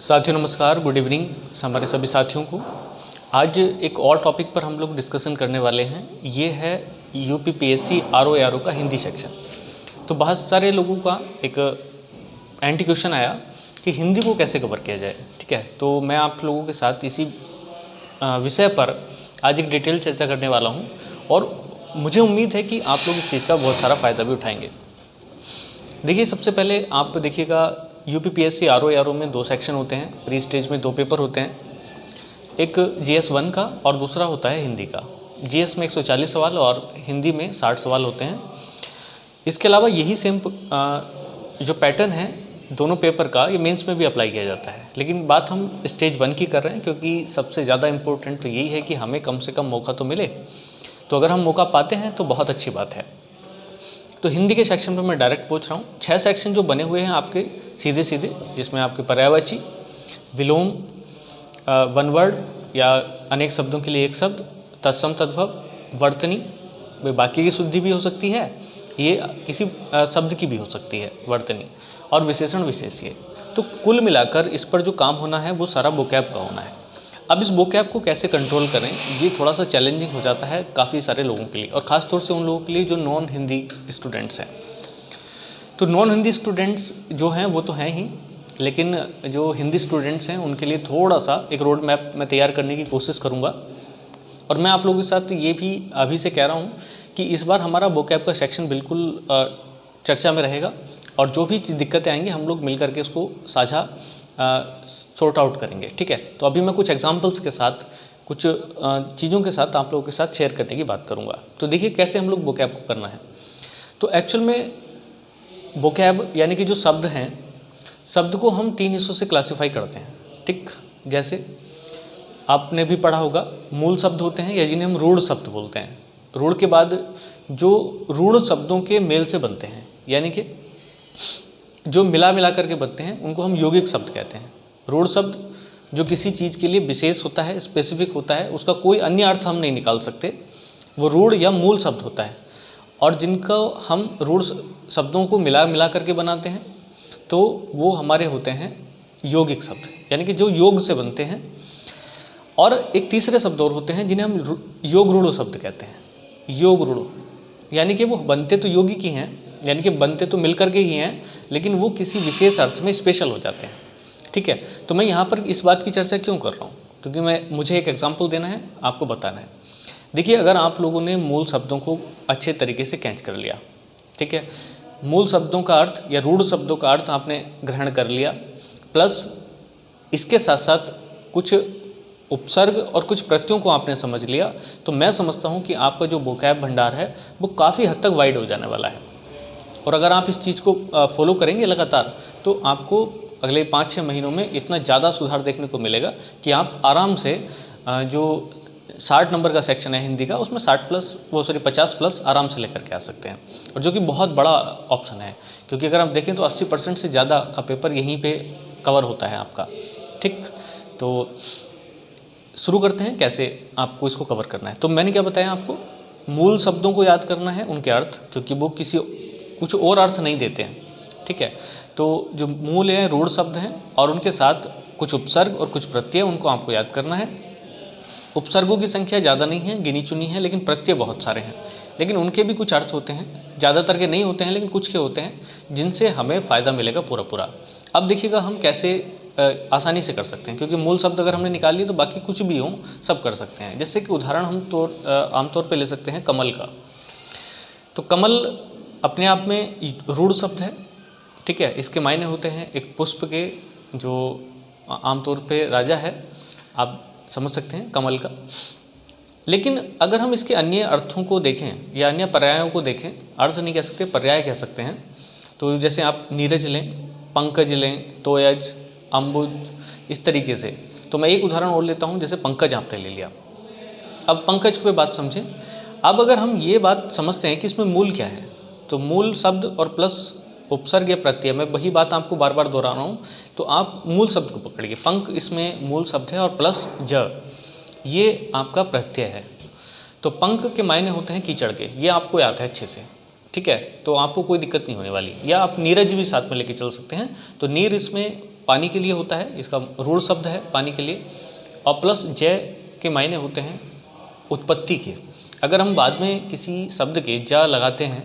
साथियों नमस्कार, good evening हमारे सभी साथियों को। आज एक और टॉपिक पर हम लोग डिस्कशन करने वाले हैं। ये है यूपीपीएससी आरओ का हिंदी सेक्शन। तो बहुत सारे लोगों का एक एंटी क्वेश्चन आया कि हिंदी को कैसे कवर किया जाए। ठीक है, तो मैं आप लोगों के साथ इसी विषय पर आज एक डिटेल चर्चा करने वाला हूँ और मुझे उम्मीद है कि आप लोग इस चीज़ का बहुत सारा फ़ायदा भी उठाएंगे। देखिए, सबसे पहले आप देखिएगा यूपीपीएससी आरओ में दो सेक्शन होते हैं। प्री स्टेज में दो पेपर होते हैं, एक जीएस 1 का और दूसरा होता है हिंदी का। जीएस में 140 सवाल और हिंदी में 60 सवाल होते हैं। इसके अलावा यही सेम जो पैटर्न है दोनों पेपर का, ये मेंस में भी अप्लाई किया जाता है। लेकिन बात हम स्टेज 1 की कर रहे हैं, क्योंकि सबसे ज़्यादा इम्पोर्टेंट तो यही है कि हमें कम से कम मौका तो मिले। तो अगर हम मौका पाते हैं तो बहुत अच्छी बात है। तो हिंदी के सेक्शन पर मैं डायरेक्ट पूछ रहा हूँ। 6 सेक्शन जो बने हुए हैं आपके सीधे सीधे, जिसमें आपके पर्यायवाची, विलोम, वन वर्ड या अनेक शब्दों के लिए एक शब्द, तत्सम तद्भव, वर्तनी, बाकी की शुद्धि भी हो सकती है, ये किसी शब्द की भी हो सकती है वर्तनी, और विशेषण विशेष्य। तो कुल मिलाकर इस पर जो काम होना है वो सारा वोकैब का होना है। अब इस वोकैब को कैसे कंट्रोल करें, ये थोड़ा सा चैलेंजिंग हो जाता है काफ़ी सारे लोगों के लिए, और ख़ास तौर से उन लोगों के लिए जो नॉन हिंदी स्टूडेंट्स हैं। तो नॉन हिंदी स्टूडेंट्स जो हैं वो तो हैं ही, लेकिन जो हिंदी स्टूडेंट्स हैं उनके लिए थोड़ा सा एक रोड मैप मैं तैयार करने की कोशिश करूँगा। और मैं आप लोगों के साथ ये भी अभी से कह रहा हूँ कि इस बार हमारा वोकैब का सेक्शन बिल्कुल चर्चा में रहेगा, और जो भी दिक्कतें आएंगी हम लोग मिल करके उसको साझा सॉर्ट आउट करेंगे। ठीक है, तो अभी मैं कुछ एग्जांपल्स के साथ, कुछ चीज़ों के साथ आप लोगों के साथ शेयर करने की बात करूँगा। तो देखिए कैसे हम लोग वोकैब को करना है। तो एक्चुअल में वोकैब यानी कि जो शब्द हैं, शब्द को हम 3 हिस्सों से क्लासीफाई करते हैं। ठीक, जैसे आपने भी पढ़ा होगा, मूल शब्द होते हैं या जिन्हें हम रूढ़ शब्द बोलते हैं। रूढ़ के बाद जो रूढ़ शब्दों के मेल से बनते हैं, यानी कि जो मिला करके बनते हैं, उनको हम यौगिक शब्द कहते हैं। रूढ़ शब्द जो किसी चीज़ के लिए विशेष होता है, स्पेसिफिक होता है, उसका कोई अन्य अर्थ हम नहीं निकाल सकते, वो रूढ़ या मूल शब्द होता है। और जिनको हम रूढ़ शब्दों को मिला करके बनाते हैं, तो वो हमारे होते हैं यौगिक शब्द, यानी कि जो योग से बनते हैं। और एक तीसरे शब्द और होते हैं जिन्हें हम योग रूढ़ शब्द कहते हैं। योग रूढ़ यानी कि वो बनते तो योगी की हैं, यानी कि बनते तो मिल करके ही हैं, लेकिन वो किसी विशेष अर्थ में स्पेशल हो जाते हैं। ठीक है, तो मैं यहाँ पर इस बात की चर्चा क्यों कर रहा हूँ, क्योंकि मुझे एक एग्जाम्पल देना है, आपको बताना है। देखिए, अगर आप लोगों ने मूल शब्दों को अच्छे तरीके से कैच कर लिया, ठीक है, मूल शब्दों का अर्थ या रूढ़ शब्दों का अर्थ आपने ग्रहण कर लिया, प्लस इसके साथ साथ कुछ उपसर्ग और कुछ प्रत्ययों को आपने समझ लिया, तो मैं समझता हूँ कि आपका जो वोकैब भंडार है वो काफ़ी हद तक वाइड हो जाने वाला है। और अगर आप इस चीज़ को फॉलो करेंगे लगातार, तो आपको अगले 5-6 महीनों में इतना ज़्यादा सुधार देखने को मिलेगा कि आप आराम से जो 60 नंबर का सेक्शन है हिंदी का, उसमें 50 प्लस आराम से लेकर के आ सकते हैं, और जो कि बहुत बड़ा ऑप्शन है, क्योंकि अगर आप देखें तो 80% से ज़्यादा का पेपर यहीं पे कवर होता है आपका। ठीक, तो शुरू करते हैं कैसे आपको इसको कवर करना है। तो मैंने क्या बताया आपको, मूल शब्दों को याद करना है, उनके अर्थ, क्योंकि वो कुछ और अर्थ नहीं देते हैं। ठीक है, तो जो मूल है रूढ़ शब्द हैं, और उनके साथ कुछ उपसर्ग और कुछ प्रत्यय, उनको आपको याद करना है। उपसर्गों की संख्या ज़्यादा नहीं है, गिनी चुनी है, लेकिन प्रत्यय बहुत सारे हैं, लेकिन उनके भी कुछ अर्थ होते हैं, ज़्यादातर के नहीं होते हैं, लेकिन कुछ के होते हैं जिनसे हमें फ़ायदा मिलेगा पूरा। अब देखिएगा हम कैसे आसानी से कर सकते हैं, क्योंकि मूल शब्द अगर हमने निकाल लिए तो बाकी कुछ भी हो सब कर सकते हैं। जैसे कि उदाहरण हम आमतौर पर ले सकते हैं कमल का। तो कमल अपने आप में रूढ़ शब्द है। ठीक है, इसके मायने होते हैं एक पुष्प के जो आमतौर पे राजा है, आप समझ सकते हैं कमल का। लेकिन अगर हम इसके अन्य अर्थों को देखें या अन्य पर्यायों को देखें, अर्थ नहीं कह सकते, पर्याय कह सकते हैं। तो जैसे आप नीरज लें, पंकज लें, तोयज, अम्बुज, इस तरीके से। तो मैं एक उदाहरण और लेता हूँ, जैसे पंकज आपने ले लिया। अब पंकज पे बात समझें। अब अगर हम ये बात समझते हैं कि इसमें मूल क्या है, तो मूल शब्द और प्लस उपसर्ग या प्रत्यय, मैं वही बात आपको बार बार दोहरा रहा हूँ, तो आप मूल शब्द को पकड़िए। पंक इसमें मूल शब्द है, और प्लस ज ये आपका प्रत्यय है। तो पंक के मायने होते हैं कीचड़ के, ये आपको याद है अच्छे से। ठीक है, तो आपको कोई दिक्कत नहीं होने वाली। या आप नीरज भी साथ में लेके चल सकते हैं। तो नीर इसमें पानी के लिए होता है, इसका रूढ़ शब्द है पानी के लिए, और प्लस जय के मायने होते हैं उत्पत्ति के। अगर हम बाद में किसी शब्द के ज लगाते हैं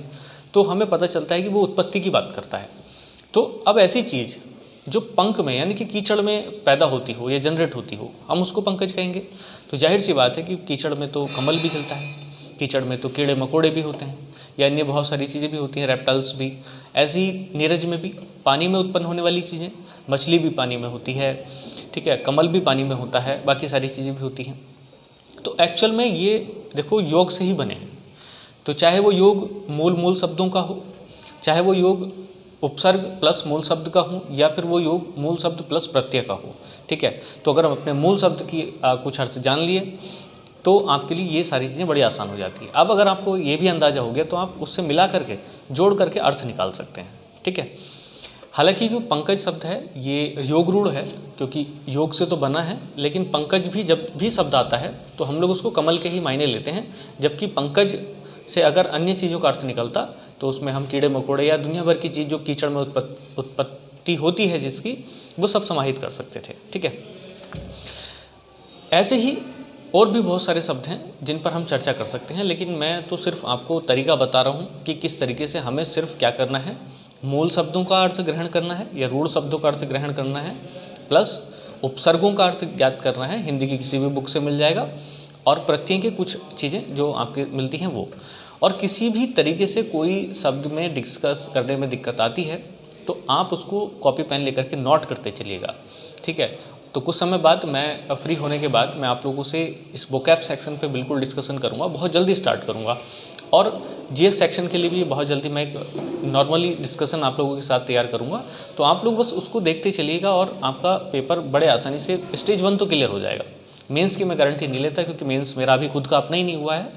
तो हमें पता चलता है कि वो उत्पत्ति की बात करता है। तो अब ऐसी चीज़ जो पंख में यानी कि कीचड़ में पैदा होती हो या जनरेट होती हो, हम उसको पंकज कहेंगे। तो जाहिर सी बात है कि कीचड़ में तो कमल भी खिलता है, कीचड़ में तो कीड़े मकोड़े भी होते हैं, या अन्य बहुत सारी चीज़ें भी होती हैं, रेप्टाइल्स भी। ऐसी ही नीरज में भी पानी में उत्पन्न होने वाली चीज़ें, मछली भी पानी में होती है, ठीक है, कमल भी पानी में होता है, बाकी सारी चीज़ें भी होती हैं। तो एक्चुअल में ये देखो योग से ही बने हैं। तो चाहे वो योग मूल शब्दों का हो, चाहे वो योग उपसर्ग प्लस मूल शब्द का हो, या फिर वो योग मूल शब्द प्लस प्रत्यय का हो, ठीक है। तो अगर हम अपने मूल शब्द की कुछ अर्थ जान लिए तो आपके लिए ये सारी चीज़ें बड़ी आसान हो जाती है। अब अगर आपको ये भी अंदाजा हो गया तो आप उससे मिला करके जोड़ करके अर्थ निकाल सकते हैं, ठीक है। हालांकि जो पंकज शब्द है ये योग रूढ़ है, क्योंकि योग से तो बना है, लेकिन पंकज भी जब भी शब्द आता है तो हम लोग उसको कमल के ही मायने लेते हैं, जबकि पंकज से अगर अन्य चीज़ों का अर्थ निकलता तो उसमें हम कीड़े मकोड़े या दुनिया भर की चीज़ जो कीचड़ में उत्पत्ति होती है जिसकी, वो सब समाहित कर सकते थे, ठीक है। ऐसे ही और भी बहुत सारे शब्द हैं जिन पर हम चर्चा कर सकते हैं, लेकिन मैं तो सिर्फ आपको तरीका बता रहा हूँ कि किस तरीके से हमें सिर्फ क्या करना है, मूल शब्दों का अर्थ ग्रहण करना है या रूढ़ शब्दों का अर्थ ग्रहण करना है, प्लस उपसर्गों का अर्थ ज्ञात करना है, हिंदी की किसी भी बुक से मिल जाएगा, और प्रत्यय की कुछ चीज़ें जो आपके मिलती हैं वो। और किसी भी तरीके से कोई शब्द में डिस्कस करने में दिक्कत आती है तो आप उसको कॉपी पेन लेकर के नोट करते चलिएगा, ठीक है। तो कुछ समय बाद मैं फ्री होने के बाद मैं आप लोगों से इस वोकैब सेक्शन पे बिल्कुल डिस्कशन करूँगा, बहुत जल्दी स्टार्ट करूँगा। और जीएस सेक्शन के लिए भी बहुत जल्दी मैं एक नॉर्मली डिस्कशन आप लोगों के साथ तैयार करूँगा। तो आप लोग बस उसको देखते चलिएगा और आपका पेपर बड़े आसानी से स्टेज 1 तो क्लियर हो जाएगा। मेंस की मैं गारंटी नहीं लेता, क्योंकि मेंस मेरा अभी खुद का अपना ही नहीं हुआ है,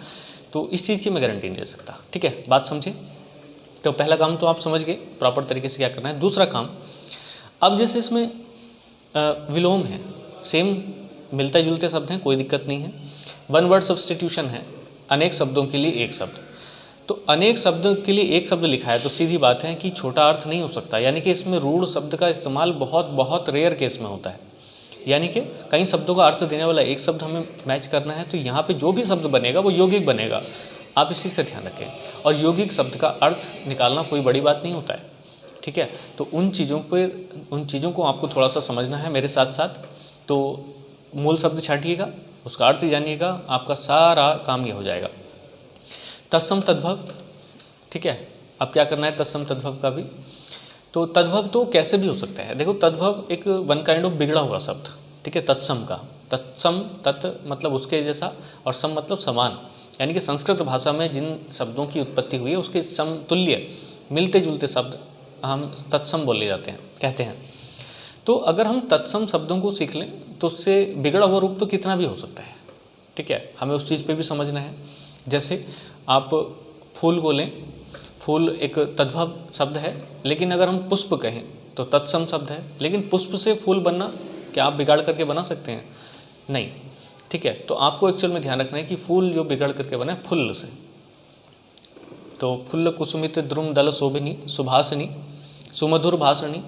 तो इस चीज़ की मैं गारंटी नहीं ले सकता, ठीक है। बात समझे? तो पहला काम तो आप समझ गए प्रॉपर तरीके से क्या करना है। दूसरा काम, अब जैसे इसमें विलोम है, सेम मिलते जुलते शब्द हैं, कोई दिक्कत नहीं है। वन वर्ड सब्स्टिट्यूशन है, अनेक शब्दों के लिए एक शब्द। तो अनेक शब्दों के लिए एक शब्द लिखा है तो सीधी बात है कि छोटा अर्थ नहीं हो सकता, यानी कि इसमें रूढ़ शब्द का इस्तेमाल बहुत बहुत रेयर केस में होता है। यानी कि कई शब्दों का अर्थ देने वाला एक शब्द हमें मैच करना है, तो यहाँ पे जो भी शब्द बनेगा वो यौगिक बनेगा। आप इस चीज़ का ध्यान रखें। और यौगिक शब्द का अर्थ निकालना कोई बड़ी बात नहीं होता है, ठीक है। तो उन चीज़ों को आपको थोड़ा सा समझना है मेरे साथ साथ। तो मूल शब्द छाटिएगा, उसका अर्थ जानिएगा, आपका सारा काम ये हो जाएगा। तत्सम तद्भव, ठीक है। अब क्या करना है तत्सम तद्भव का भी। तो तद्भव तो कैसे भी हो सकता है। देखो तद्भव एक वन काइंड ऑफ बिगड़ा हुआ शब्द, ठीक है। तत्सम का, तत्सम तत् मतलब उसके जैसा, और सम मतलब समान, यानी कि संस्कृत भाषा में जिन शब्दों की उत्पत्ति हुई है उसके समतुल्य मिलते जुलते शब्द हम तत्सम बोले जाते हैं, कहते हैं। तो अगर हम तत्सम शब्दों को सीख लें तो उससे बिगड़ा हुआ रूप तो कितना भी हो सकता है, ठीक है। हमें उस चीज़ पे भी समझना है। जैसे आप फूल को लें, फूल एक तद्भव शब्द है, लेकिन अगर हम पुष्प कहें तो तत्सम शब्द है। लेकिन पुष्प से फूल बनना क्या आप बिगाड़ करके बना सकते हैं? नहीं, ठीक है। तो आपको एक्चुअल में ध्यान रखना है कि फूल जो बिगड़ करके बना है फुल्ल से। तो फुल्ल कुसुमित द्रुम दल शोभिनी सुभाषिनी सुमधुर भाषणी,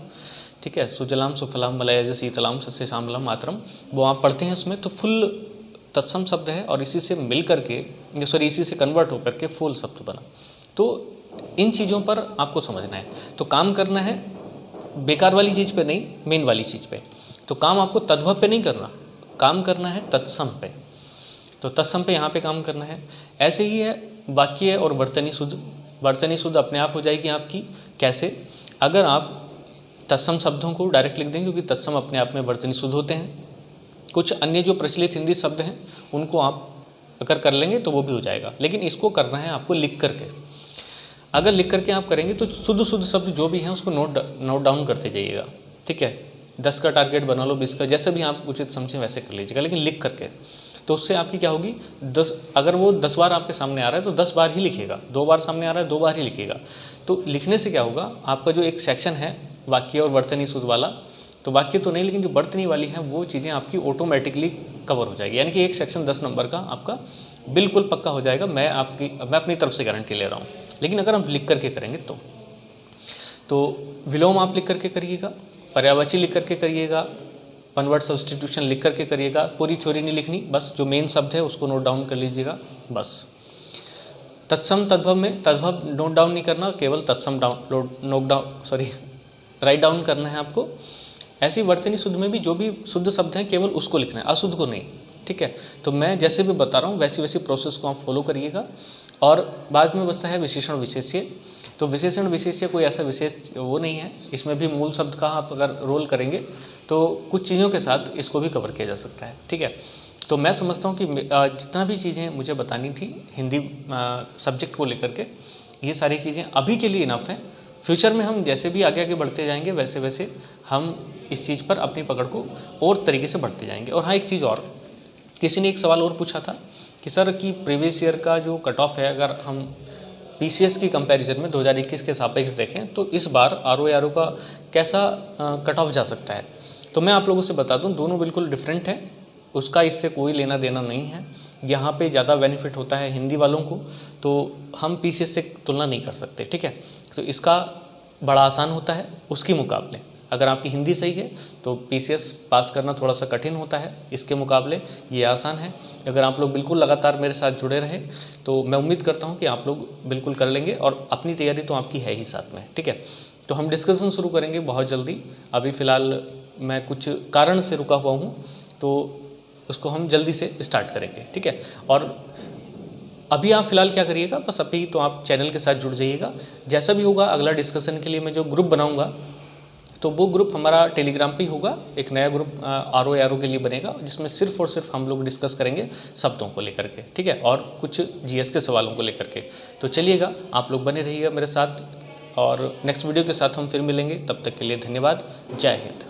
ठीक है। सुजलाम सुफलाम मलयज शीतलाम सस्य श्यामलाम मातरम, वो आप पढ़ते हैं उसमें। तो फुल तत्सम शब्द है और इसी से मिल करके, सॉरी इसी से कन्वर्ट होकर के फूल शब्द बना। तो इन चीज़ों पर आपको समझना है। तो काम करना है बेकार वाली चीज़ पे नहीं, मेन वाली चीज़ पे। तो काम आपको तद्भव पे नहीं करना, काम करना है तत्सम पे। तो तत्सम पे यहाँ पे काम करना है। ऐसे ही है वाक्य और वर्तनी शुद्ध। वर्तनी शुद्ध अपने आप हो जाएगी आपकी। कैसे? अगर आप तत्सम शब्दों को डायरेक्ट लिख देंगे, क्योंकि तत्सम अपने आप में वर्तनी शुद्ध होते हैं। कुछ अन्य जो प्रचलित हिंदी शब्द हैं उनको आप अगर कर लेंगे तो वो भी हो जाएगा, लेकिन इसको करना है आपको लिख करके। अगर लिख करके आप करेंगे तो शुद्ध शुद्ध शब्द जो भी हैं उसको नोट डाउन करते जाइएगा, ठीक है। 10 का टारगेट बना लो, 20 का, जैसे भी आप उचित समझें वैसे कर लीजिएगा, लेकिन लिख करके। तो उससे आपकी क्या होगी, 10 अगर वो 10 बार आपके सामने आ रहा है तो 10 बार ही लिखिएगा। 2 बार सामने आ रहा है 2 बार ही लिखिएगा। तो लिखने से क्या होगा, आपका जो एक सेक्शन है वाक्य और वर्तनी शुद्ध वाला, तो वाक्य तो नहीं लेकिन जो वर्तनी वाली है वो चीज़ें आपकी ऑटोमेटिकली कवर हो जाएगी। यानी कि एक सेक्शन 10 नंबर का आपका बिल्कुल पक्का हो जाएगा। मैं अपनी तरफ से गारंटी ले रहा हूँ। लेकिन अगर हम लिख करके करेंगे तो विलोम आप लिख करके करिएगा, पर्यायवाची लिख करके करिएगा, वन वर्ड सब्सटीट्यूशन लिख करके करिएगा, पूरी थ्योरी नहीं लिखनी, बस जो मेन शब्द है उसको नोट डाउन कर लीजिएगा बस। तत्सम तद्भव में तद्भव नोट डाउन नहीं करना, केवल तत्सम राइट डाउन करना है आपको। ऐसी वर्तनी शुद्ध में भी जो भी शुद्ध शब्द हैं केवल उसको लिखना है, अशुद्ध को नहीं, ठीक है। तो मैं जैसे भी बता रहा हूँ वैसी वैसी प्रोसेस को आप फॉलो करिएगा। और बाद में बचता है विशेषण विशेष्य। तो विशेषण विशेष्य कोई ऐसा विशेष वो नहीं है, इसमें भी मूल शब्द का आप अगर रोल करेंगे तो कुछ चीज़ों के साथ इसको भी कवर किया जा सकता है, ठीक है। तो मैं समझता हूँ कि जितना भी चीज़ें मुझे बतानी थी हिंदी सब्जेक्ट को लेकर के, ये सारी चीज़ें अभी के लिए इनफ है। फ्यूचर में हम जैसे भी आगे आगे बढ़ते जाएंगे वैसे वैसे हम इस चीज़ पर अपनी पकड़ को और तरीके से बढ़ते जाएंगे। और हाँ, एक चीज़ और, किसी ने एक सवाल और पूछा था कि सर कि प्रीवियस ईयर का जो कट ऑफ है अगर हम पीसीएस की कंपैरिजन में 2021 के सापेक्ष देखें तो इस बार आरओ का कैसा कट ऑफ जा सकता है। तो मैं आप लोगों से बता दूं दोनों बिल्कुल डिफरेंट है, उसका इससे कोई लेना देना नहीं है। यहाँ पे ज़्यादा बेनिफिट होता है हिंदी वालों को, तो हम पीसीएस से तुलना नहीं कर सकते, ठीक है। तो इसका बड़ा आसान होता है उसके मुकाबले। अगर आपकी हिंदी सही है तो पीसीएस पास करना थोड़ा सा कठिन होता है, इसके मुकाबले ये आसान है। अगर आप लोग बिल्कुल लगातार मेरे साथ जुड़े रहे तो मैं उम्मीद करता हूँ कि आप लोग बिल्कुल कर लेंगे, और अपनी तैयारी तो आपकी है ही साथ में, ठीक है। तो हम डिस्कशन शुरू करेंगे बहुत जल्दी। अभी फ़िलहाल मैं कुछ कारण से रुका हुआ हूँ तो उसको हम जल्दी से स्टार्ट करेंगे, ठीक है। और अभी आप फिलहाल क्या करिएगा, बस अभी तो आप चैनल के साथ जुड़ जाइएगा। जैसा भी होगा अगला डिस्कशन के लिए मैं जो ग्रुप बनाऊंगा तो वो ग्रुप हमारा टेलीग्राम पे ही होगा। एक नया ग्रुप आरओ के लिए बनेगा जिसमें सिर्फ और सिर्फ हम लोग डिस्कस करेंगे शब्दों को लेकर के, ठीक है, और कुछ जीएस के सवालों को लेकर के। तो चलिएगा, आप लोग बने रहिएगा मेरे साथ, और नेक्स्ट वीडियो के साथ हम फिर मिलेंगे। तब तक के लिए धन्यवाद। जय हिंद।